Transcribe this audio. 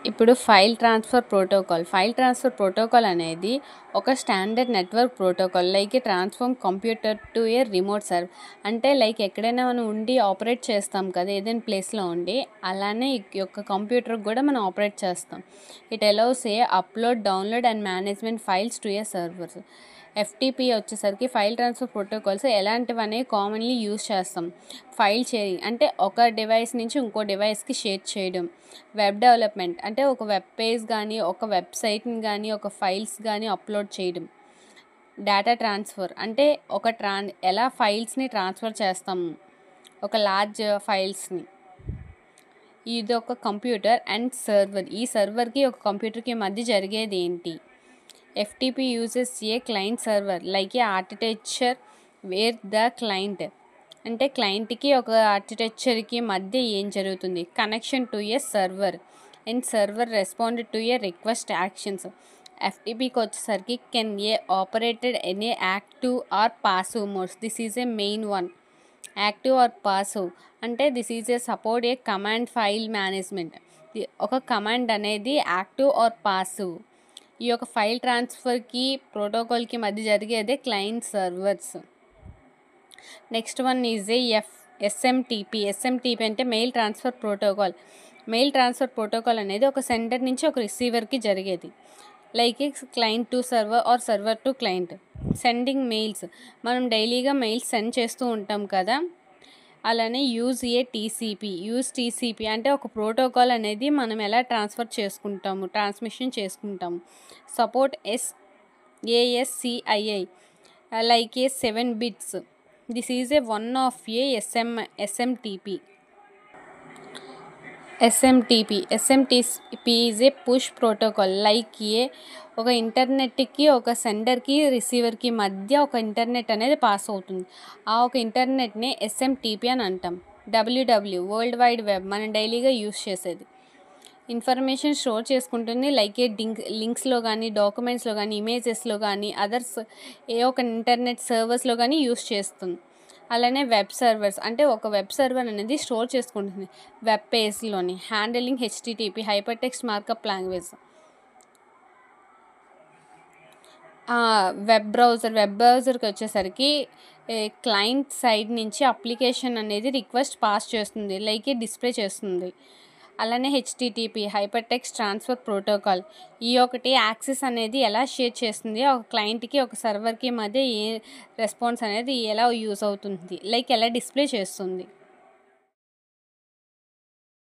ఇప్పుడు file transfer protocol అనేది ఒక standard network protocol like transform computer to A remote server. అంటే like ఎక్కడైనా మనం ఉండి ఆపరేట్ చేస్తాం కదా, ఏదైనా ప్లేస్లో ఉండి, అలానే ఈ యొక్క కంప్యూటర్కి కూడా మనం ఆపరేట్ చేస్తాం. It allows a upload, download and management files to a servers. FTP వచ్చేసరికి ఫైల్ ట్రాన్స్ఫర్ ప్రోటోకాల్స్ ఎలాంటివనే కామన్లీ యూజ్ చేస్తాం. ఫైల్ షేరింగ్ అంటే ఒక డివైస్ నుంచి ఇంకో డివైస్కి షేర్ చేయడం. వెబ్ డెవలప్మెంట్ అంటే ఒక వెబ్ పేజ్ కానీ, ఒక వెబ్సైట్ని కానీ, ఒక ఫైల్స్ కానీ అప్లోడ్ చేయడం. డేటా ట్రాన్స్ఫర్ అంటే ఎలా ఫైల్స్ని ట్రాన్స్ఫర్ చేస్తాము, ఒక లార్జ్ ఫైల్స్ని. ఇది ఒక కంప్యూటర్ అండ్ సర్వర్. ఈ సర్వర్కి ఒక కంప్యూటర్కి మధ్య జరిగేది ఏంటి? FTP uses a client server like a architecture where the client అంటే క్లయింట్కి ఒక ఆర్కిటెక్చర్కి మధ్య ఏం జరుగుతుంది? Connection to a server and server respond to a request actions. FTPకి వచ్చేసరికి can a operated in a active or passive modes. This is a main one. Active or passive అంటే this is a support a command file management. ఒక command అనేది active or passive. ఈ యొక్క ఫైల్ ట్రాన్స్ఫర్కి ప్రోటోకాల్కి మధ్య జరిగేదే client servers. Next one is a SMTP అంటే mail transfer protocol. Mail transfer protocol అనేది ఒక సెండర్ నుంచి ఒక రిసీవర్కి జరిగేది. Like client to server or server to client. Sending mails, మనం డైలీగా మెయిల్స్ సెండ్ చేస్తూ ఉంటాం కదా, అలానే యూజ్ టీసీపీ అంటే ఒక ప్రోటోకాల్ అనేది మనం ఎలా ట్రాన్స్మిషన్ చేసుకుంటాము. Support ASCII like A 7 bits. This is A one of A SMTP is a push protocol like ఒక ఇంటర్నెట్కి, ఒక సెండర్కి, రిసీవర్కి మధ్య ఒక ఇంటర్నెట్ అనేది పాస్ అవుతుంది. ఆ ఒక ఇంటర్నెట్ని SMTP అని అంటాం. WW వరల్డ్ వైడ్ వెబ్, మనం డైలీగా యూజ్ చేసేది. ఇన్ఫర్మేషన్ స్టోర్ చేసుకుంటుంది లైక్ లింక్స్లో కానీ, డాక్యుమెంట్స్లో కానీ, ఇమేజెస్లో కానీ, అదర్స్ ఒక ఇంటర్నెట్ సర్వర్స్లో కానీ యూజ్ చేస్తుంది. అలానే వెబ్ సర్వర్స్ అంటే ఒక వెబ్ సర్వర్ అనేది స్టోర్ చేసుకుంటుంది వెబ్ పేజ్లోని. Handling HTTP hyper text markup language. Web బ్రౌజర్కి వచ్చేసరికి క్లయింట్ సైడ్ నుంచి అప్లికేషన్ అనేది రిక్వెస్ట్ పాస్ చేస్తుంది, లైక్ డిస్ప్లే చేస్తుంది. అలానే HTTP hyper text transfer protocol. ఈ ఒకటి యాక్సెస్ అనేది ఎలా షేర్ చేస్తుంది, ఒక క్లయింట్కి ఒక సర్వర్కి మధ్య ఏ రెస్పాన్స్ అనేది ఎలా యూజ్ అవుతుంది, లైక్ ఎలా డిస్ప్లే చేస్తుంది.